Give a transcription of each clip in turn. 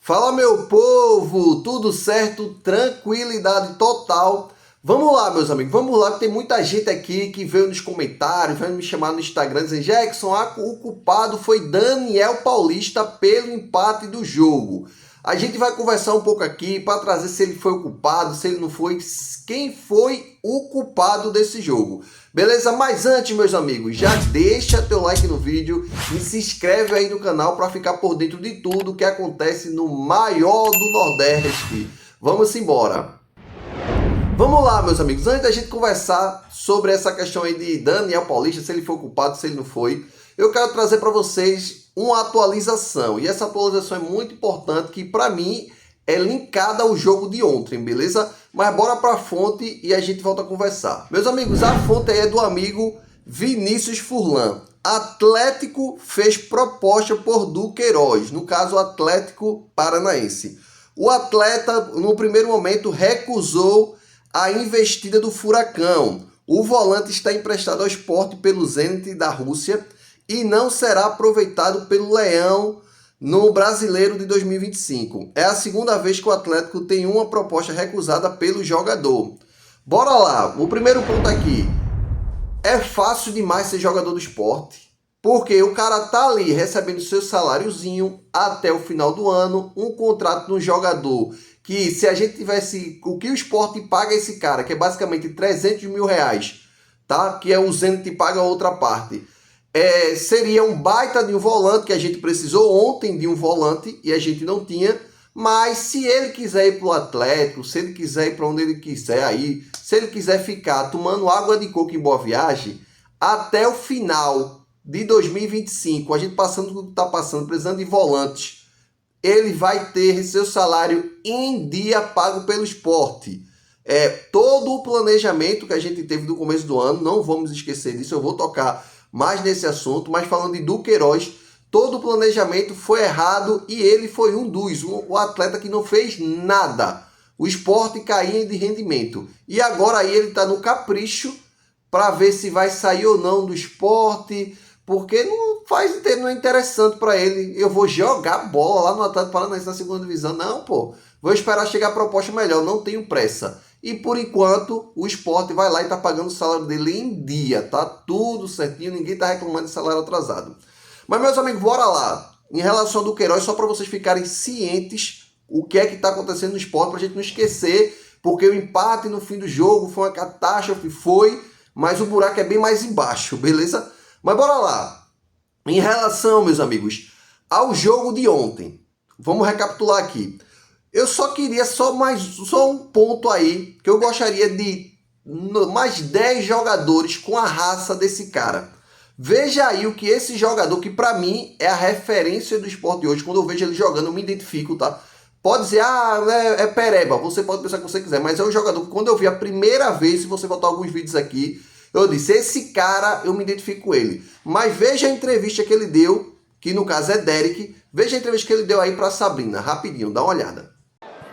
Fala, meu povo, tudo certo? Tranquilidade total. Vamos lá, meus amigos, vamos lá, que tem muita gente aqui que veio nos comentários, veio me chamar no Instagram dizendo: Jackson, o culpado foi Daniel Paulista pelo empate do jogo. A gente vai conversar um pouco aqui para trazer se ele foi o culpado, se ele não foi, quem foi o culpado desse jogo. Beleza? Mas antes, meus amigos, já deixa teu like no vídeo e se inscreve aí no canal para ficar por dentro de tudo que acontece no maior do Nordeste. Vamos embora. Vamos lá, meus amigos. Antes da gente conversar sobre essa questão aí de Daniel Paulista, se ele foi o culpado, se ele não foi, eu quero trazer para vocês uma atualização. E essa atualização é muito importante, que para mim é linkada ao jogo de ontem, beleza? Mas bora para a fonte e a gente volta a conversar. Meus amigos, a fonte aí é do amigo Vinícius Furlan. Atlético fez proposta por Duqueiroz, no caso o Atlético Paranaense. O atleta, no primeiro momento, recusou a investida do Furacão. O volante está emprestado ao Sport pelo Zenit da Rússia e não será aproveitado pelo Leão no Brasileiro de 2025. É a segunda vez que o Atlético tem uma proposta recusada pelo jogador. Bora lá, o primeiro ponto aqui. É fácil demais ser jogador do Sport, porque o cara tá ali recebendo seu saláriozinho até o final do ano, um contrato de um jogador que, se a gente tivesse o que o Sport paga a esse cara, que é basicamente 300 mil reais, tá? Que é o Zenit paga a outra parte. Seria um baita de um volante, que a gente precisou ontem de um volante e a gente não tinha. Mas se ele quiser ir para o Atlético, se ele quiser ir para onde ele quiser aí, se ele quiser ficar tomando água de coco em Boa Viagem, até o final de 2025, a gente passando tudo que está passando, precisando de volantes, ele vai ter seu salário em dia pago pelo Sport. Todo o planejamento que a gente teve do começo do ano, não vamos esquecer disso, eu vou tocar mais nesse assunto, mas falando de Duqueiroz, todo o planejamento foi errado e ele foi um dos, o atleta que não fez nada. O Sport caía de rendimento. E agora aí ele está no capricho para ver se vai sair ou não do Sport, porque não é interessante para ele. Eu vou jogar bola lá no Atlético Paranaense na segunda divisão. Não, pô. Vou esperar chegar a proposta melhor, não tenho pressa. E por enquanto, o Sport vai lá e tá pagando o salário dele em dia. Tá tudo certinho, ninguém tá reclamando de salário atrasado. Mas, meus amigos, bora lá. Em relação ao Duqueiroz, só para vocês ficarem cientes o que é que tá acontecendo no Sport, pra gente não esquecer, porque o empate no fim do jogo foi uma catástrofe, mas o buraco é bem mais embaixo, beleza? Mas bora lá. Em relação, meus amigos, ao jogo de ontem, vamos recapitular aqui. Eu só queria só um ponto aí, que eu gostaria de mais 10 jogadores com a raça desse cara. Veja aí o que esse jogador, que pra mim é a referência do Sport de hoje, quando eu vejo ele jogando eu me identifico, tá? Pode dizer, é pereba, você pode pensar o que você quiser, mas é um jogador que quando eu vi a primeira vez, se você botar alguns vídeos aqui, eu disse, esse cara, eu me identifico com ele. Mas veja a entrevista que ele deu, que no caso é Derek, veja a entrevista que ele deu aí pra Sabrina, rapidinho, dá uma olhada.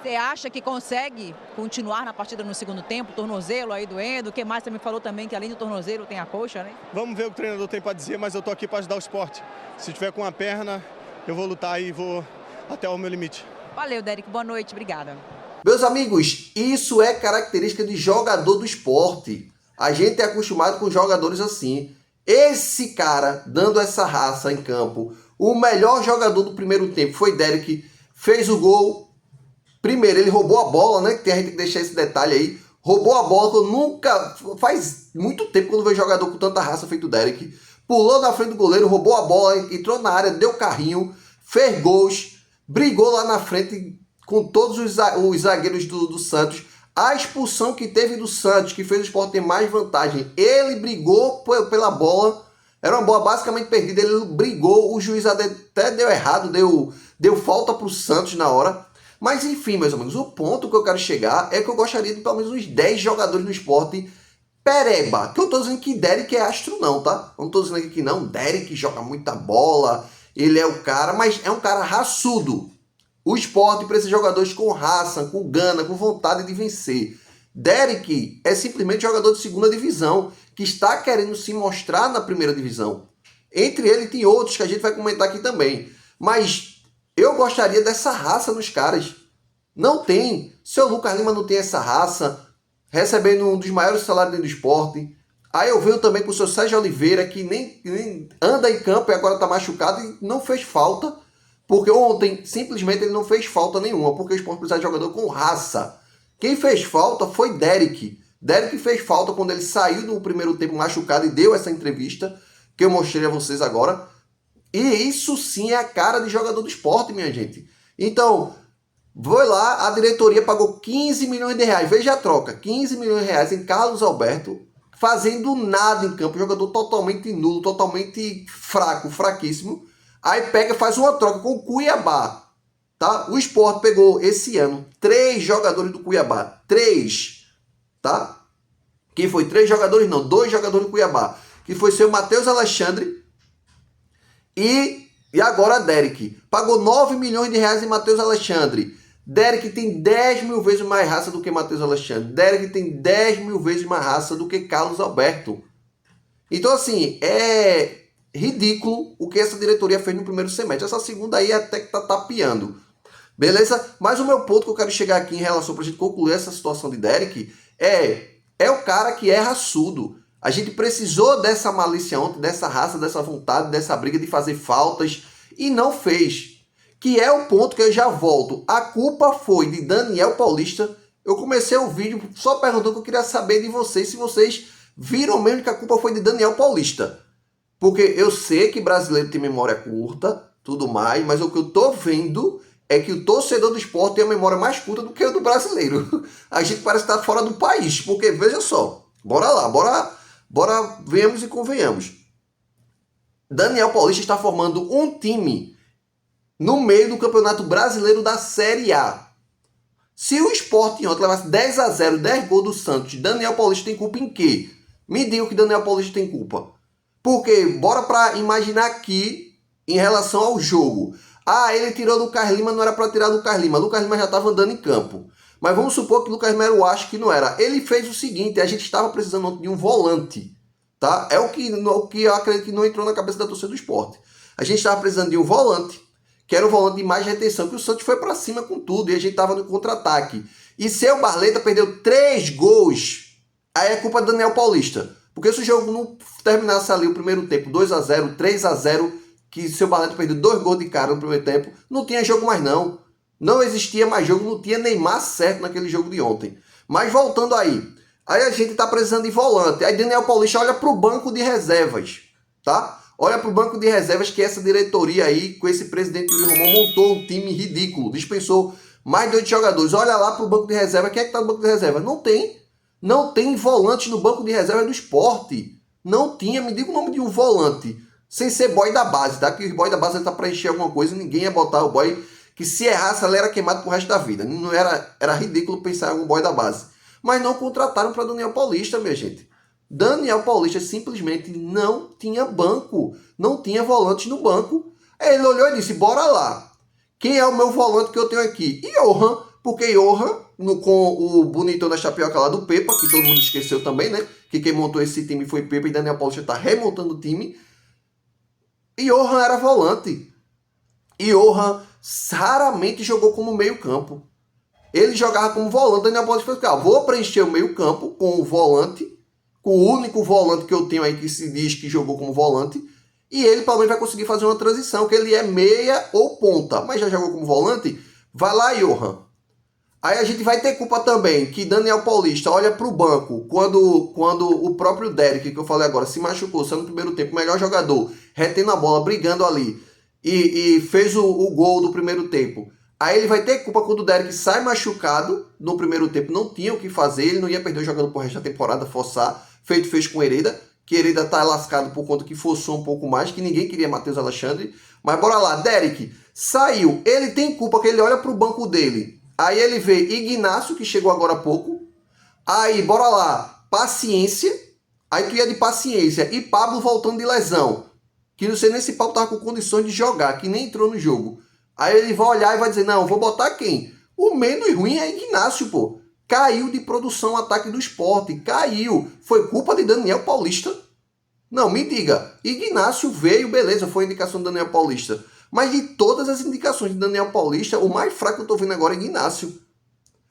Você acha que consegue continuar na partida no segundo tempo? Tornozelo aí doendo, o que mais você me falou também que além do tornozelo tem a coxa, né? Vamos ver o que o treinador tem para dizer, mas eu tô aqui para ajudar o Sport. Se tiver com a perna, eu vou lutar e vou até o meu limite. Valeu, Derek, boa noite, obrigada. Meus amigos, isso é característica de jogador do Sport. A gente é acostumado com jogadores assim. Esse cara, dando essa raça em campo, o melhor jogador do primeiro tempo foi Derek, fez o gol. Primeiro, ele roubou a bola, né? Que a gente tem que deixar esse detalhe aí. Roubou a bola, que eu nunca... Faz muito tempo que eu não vejo jogador com tanta raça feito o Derek. Pulou na frente do goleiro, roubou a bola, entrou na área, deu carrinho, fez gols, brigou lá na frente com todos os zagueiros do Santos. A expulsão que teve do Santos, que fez o Sport ter mais vantagem, ele brigou pela bola. Era uma bola basicamente perdida, ele brigou, o juiz até deu errado, deu falta para o Santos na hora. Mas enfim, meus amigos, o ponto que eu quero chegar é que eu gostaria de pelo menos uns 10 jogadores no Sport pereba. Que eu tô dizendo que Derek é astro não, tá? Eu não tô dizendo aqui que não, Derek joga muita bola, ele é o cara, mas é um cara raçudo. O Sport precisa de jogadores com raça, com gana, com vontade de vencer. Derek é simplesmente jogador de segunda divisão, que está querendo se mostrar na primeira divisão. Entre ele tem outros que a gente vai comentar aqui também. Mas Eu gostaria dessa raça nos caras. Não tem. Seu Lucas Lima não tem essa raça, recebendo um dos maiores salários do esporte. Aí eu venho também com o seu Sérgio Oliveira, que nem anda em campo e agora está machucado e não fez falta. Porque ontem, simplesmente, ele não fez falta nenhuma, porque o Sport precisa de jogador com raça. Quem fez falta foi Derek. Derek fez falta quando ele saiu no primeiro tempo machucado e deu essa entrevista, que eu mostrei a vocês agora. E isso sim é a cara de jogador do Sport, minha gente. Então, foi lá, a diretoria pagou 15 milhões de reais. Veja a troca, 15 milhões de reais em Carlos Alberto, fazendo nada em campo, jogador totalmente nulo, totalmente fraco, fraquíssimo. Aí pega e faz uma troca com o Cuiabá, tá? O Sport pegou esse ano 3 jogadores do Cuiabá, 3, tá? Quem foi? 3 jogadores não, 2 jogadores do Cuiabá, que foi seu Matheus Alexandre e agora Derek. Pagou 9 milhões de reais em Matheus Alexandre. Derek tem 10 mil vezes mais raça do que Matheus Alexandre. Derek tem 10 mil vezes mais raça do que Carlos Alberto. Então, assim, é ridículo o que essa diretoria fez no primeiro semestre. Essa segunda aí até que tá tapeando. Beleza? Mas o meu ponto que eu quero chegar aqui em relação pra gente concluir essa situação de Derek é o cara que é raçudo. A gente precisou dessa malícia ontem, dessa raça, dessa vontade, dessa briga de fazer faltas e não fez. Que é o ponto que eu já volto. A culpa foi de Daniel Paulista. Eu comecei o vídeo só perguntando que eu queria saber de vocês, se vocês viram mesmo que a culpa foi de Daniel Paulista. Porque eu sei que brasileiro tem memória curta, tudo mais, mas o que eu tô vendo é que o torcedor do Sport tem a memória mais curta do que o do brasileiro. A gente parece estar fora do país, porque veja só, bora lá, bora venhamos e convenhamos. Daniel Paulista está formando um time no meio do Campeonato Brasileiro da Série A. Se o Sport ontem levasse 10-0, 10 gols do Santos, Daniel Paulista tem culpa em quê? Me diga que Daniel Paulista tem culpa. Porque, bora pra imaginar aqui, em relação ao jogo. Ah, ele tirou Lucas Lima, não era pra tirar Lucas Lima. Lucas Lima já estava andando em campo. Mas vamos supor que Lucas Lima era o acho que não era. Ele fez o seguinte, a gente estava precisando ontem de um volante. Tá? É o que eu acredito que não entrou na cabeça da torcida do Sport. A gente estava precisando de um volante, que era o volante de mais retenção, que o Santos foi para cima com tudo, e a gente estava no contra-ataque. E seu Barleta perdeu 3 gols, aí é culpa do Daniel Paulista. Porque se o jogo não terminasse ali o primeiro tempo, 2-0, 3-0, que seu Barleta perdeu 2 gols de cara no primeiro tempo, não tinha jogo mais não. Não existia mais jogo, não tinha Neymar certo naquele jogo de ontem. Mas voltando aí a gente está precisando de volante. Aí Daniel Paulista olha para o banco de reservas, tá? Olha para o banco de reservas que essa diretoria aí, com esse presidente Yuri Romão, montou um time ridículo. Dispensou mais de 8 jogadores. Olha lá para o banco de reserva. Quem é que está no banco de reserva? Não tem. Não tem volante no banco de reserva do Sport. Não tinha. Me diga o nome de um volante. Sem ser boy da base, tá? Que o boy da base está para encher alguma coisa. Ninguém ia botar o boy que se errasse ele era queimado pro resto da vida. Não era ridículo pensar em algum boy da base. Mas não contrataram para Daniel Paulista, minha gente. Daniel Paulista simplesmente não tinha banco, não tinha volante no banco. Aí ele olhou e disse, bora lá. Quem é o meu volante que eu tenho aqui? Johan, porque Johan, com o bonitão da chapioca lá do Pepa, que todo mundo esqueceu também, né? Que quem montou esse time foi Pepa e Daniel Paulista está remontando o time. Johan era volante. Johan raramente jogou como meio campo. Ele jogava como volante. Daniel Paulista falou, vou preencher o meio campo com o volante, com o único volante que eu tenho aí que se diz que jogou como volante, e ele pelo menos vai conseguir fazer uma transição, que ele é meia ou ponta, mas já jogou como volante, vai lá, Johan. Aí a gente vai ter culpa também, que Daniel Paulista olha para o banco, quando o próprio Derek, que eu falei agora, se machucou, sendo no primeiro tempo, o melhor jogador, retendo a bola, brigando ali, e fez o gol do primeiro tempo. Aí ele vai ter culpa quando o Derek sai machucado, no primeiro tempo não tinha o que fazer, ele não ia perder o jogador por resto da temporada, forçar, fez com Hereda, que Hereda tá lascado por conta que forçou um pouco mais, que ninguém queria Matheus Alexandre. Mas bora lá, Derek saiu, ele tem culpa que ele olha pro banco dele, aí ele vê Ignacio, que chegou agora há pouco, aí bora lá, Paciência, aí tu ia de Paciência, e Pablo voltando de lesão, que não sei nem se Pablo tava com condições de jogar, que nem entrou no jogo. Aí ele vai olhar e vai dizer, não, vou botar quem? O menos ruim é Ignacio, pô. Caiu de produção o ataque do Sport, caiu. Foi culpa de Daniel Paulista? Não, me diga. Ignacio veio, beleza, foi indicação do Daniel Paulista. Mas de todas as indicações de Daniel Paulista, o mais fraco que eu tô vendo agora é Ignácio.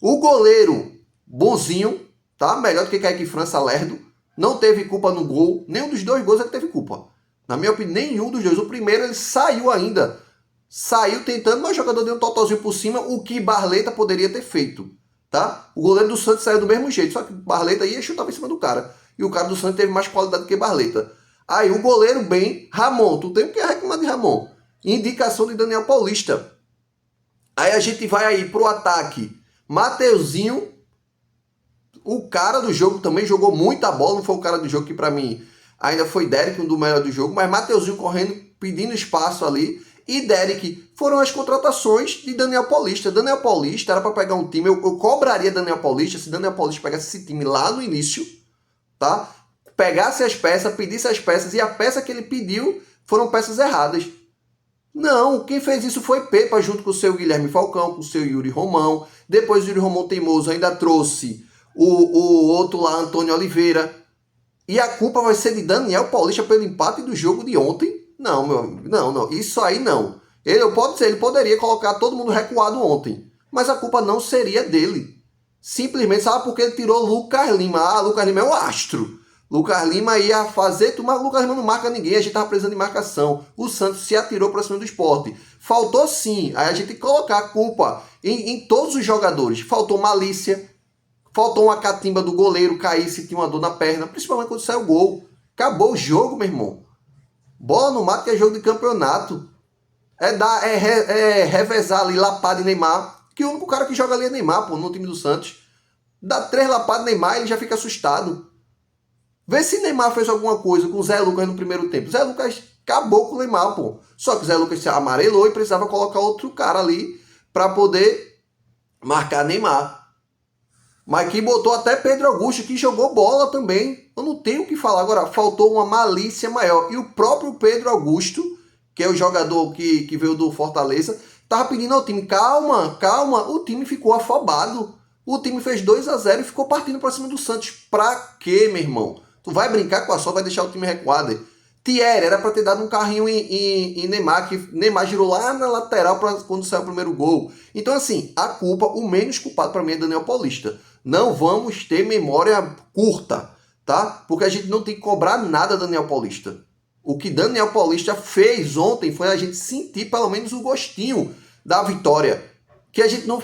O goleiro, bonzinho, tá? Melhor do que Kaique França, lerdo. Não teve culpa no gol. Nenhum dos dois gols ele teve culpa. Na minha opinião, nenhum dos dois. O primeiro ele saiu ainda. Saiu tentando, mas o jogador deu um totalzinho por cima, o que Barleta poderia ter feito. Tá? O goleiro do Santos saiu do mesmo jeito, só que Barleta ia chutar em cima do cara. E o cara do Santos teve mais qualidade que Barleta. Aí o goleiro bem, Ramon. Tu tem o que reclamar de Ramon? Indicação de Daniel Paulista. Aí a gente vai aí pro ataque. Mateuzinho, o cara do jogo também jogou muita bola. Não foi o cara do jogo que pra mim ainda foi Derek, um do melhor do jogo. Mas Mateuzinho correndo, pedindo espaço ali. E Derek foram as contratações de Daniel Paulista. Daniel Paulista era para pegar um time. Eu cobraria Daniel Paulista se Daniel Paulista pegasse esse time lá no início, tá? Pegasse as peças, pedisse as peças e a peça que ele pediu foram peças erradas. Não, quem fez isso foi Pepa junto com o seu Guilherme Falcão, com o seu Yuri Romão. Depois o Yuri Romão teimoso ainda trouxe o outro lá, Antônio Oliveira. E a culpa vai ser de Daniel Paulista pelo empate do jogo de ontem. Não, meu amigo, não, isso aí não. Ele poderia colocar todo mundo recuado ontem, mas a culpa não seria dele. Simplesmente, sabe por que ele tirou Lucas Lima? Ah, Lucas Lima é o astro. Lucas Lima ia fazer, mas Lucas Lima não marca ninguém, a gente tava precisando de marcação. O Santos se atirou para cima do Sport. Faltou sim, aí a gente tem que colocar a culpa em todos os jogadores. Faltou malícia, faltou uma catimba do goleiro cair se tinha uma dor na perna, principalmente quando saiu o gol. Acabou o jogo, meu irmão. Bola no mato que é jogo de campeonato. É revezar ali Lapada e Neymar. Que o único cara que joga ali é Neymar, pô, no time do Santos. Dá 3 lapadas Neymar e ele já fica assustado. Vê se Neymar fez alguma coisa com o Zé Lucas no primeiro tempo. Zé Lucas acabou com o Neymar, pô. Só que o Zé Lucas se amarelou e precisava colocar outro cara ali para poder marcar Neymar. Mas que botou até Pedro Augusto, que jogou bola também. Eu não tenho o que falar. Agora, faltou uma malícia maior. E o próprio Pedro Augusto, que é o jogador que veio do Fortaleza, tava pedindo ao time, calma. O time ficou afobado. O time fez 2-0 e ficou partindo pra cima do Santos. Pra quê, meu irmão? Tu vai brincar com a sorte, vai deixar o time recuado. Thierry era pra ter dado um carrinho em Neymar, que Neymar girou lá na lateral quando saiu o primeiro gol. Então, assim, a culpa, o menos culpado pra mim é Daniel Paulista. Não vamos ter memória curta, tá? Porque a gente não tem que cobrar nada Daniel Paulista. O que Daniel Paulista fez ontem foi a gente sentir pelo menos o gostinho da vitória. Que a gente não...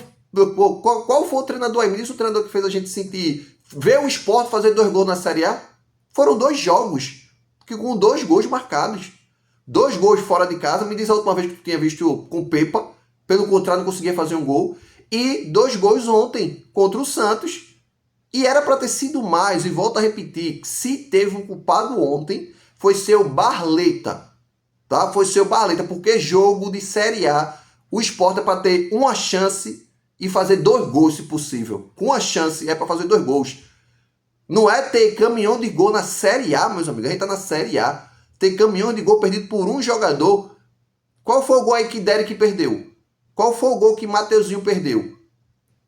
Qual foi o treinador aí? Me diz o treinador que fez a gente sentir... Ver o Sport fazer 2 gols na Série A? Foram 2 jogos, que com 2 gols marcados. 2 gols fora de casa. Me diz a última vez que tu tinha visto com Pepa. Pelo contrário, não conseguia fazer um gol. E 2 gols ontem contra o Santos. E era para ter sido mais. E volto a repetir, se teve um culpado ontem, foi seu Barleta. Tá? Foi seu Barleta, porque jogo de Série A, o Sport é para ter uma chance e fazer 2 gols, se possível. Com a chance é para fazer 2 gols. Não é ter caminhão de gol na Série A, meus amigos. A gente tá na Série A. Tem caminhão de gol perdido por um jogador. Qual foi o gol aí que Derek perdeu? Qual foi o gol que Mateuzinho perdeu?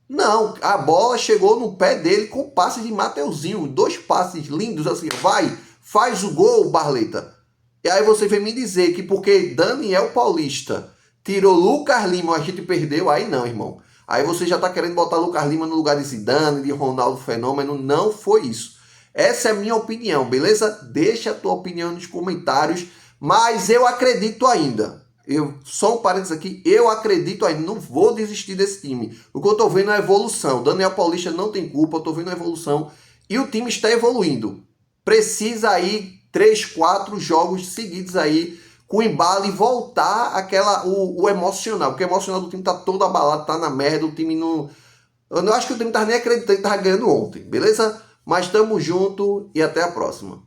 Não, a bola chegou no pé dele com passes de Mateuzinho. 2 passes lindos assim. Vai, faz o gol, Barleta. E aí você vem me dizer que porque Daniel Paulista tirou Lucas Lima, a gente perdeu. Aí não, irmão. Aí você já tá querendo botar Lucas Lima no lugar de Zidane, de Ronaldo Fenômeno. Não foi isso. Essa é a minha opinião, beleza? Deixa a tua opinião nos comentários. Mas eu acredito ainda. Só um parênteses aqui. Eu acredito ainda. Não vou desistir desse time. O que eu tô vendo é a evolução. Daniel Paulista não tem culpa. Eu tô vendo a evolução. E o time está evoluindo. Precisa aí 3, 4 jogos seguidos aí com embalo e voltar o emocional. Porque o emocional do time tá todo abalado, tá na merda, o time não... Eu não acho que o time tá nem acreditando que tava ganhando ontem, beleza? Mas tamo junto e até a próxima.